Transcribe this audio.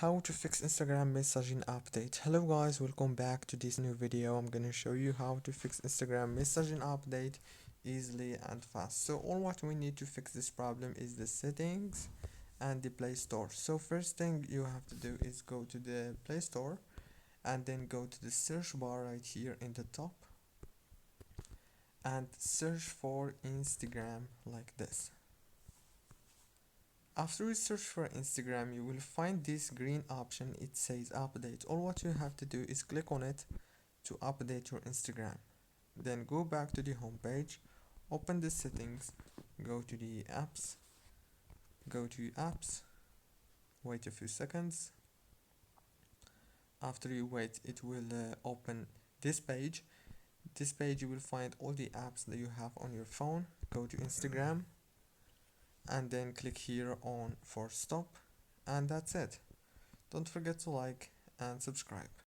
how to fix Instagram messaging update. Hello guys, welcome back to this new video. I'm gonna show you how to fix Instagram messaging update easily and fast. So all what we need to fix this problem is the settings and the Play Store. So first thing you have to do is go to the Play Store and then go to the search bar right here in the top and search for Instagram like this. After you search for Instagram, you will find this green option. It says update. All what you have to do is click on it to update your Instagram. Then go back to the home page, open the settings, go to the apps, wait a few seconds. After you wait, it will open this page. This page you will find all the apps that you have on your phone. Go to Instagram and then click here on for stop, and that's it. Don't forget to like and subscribe.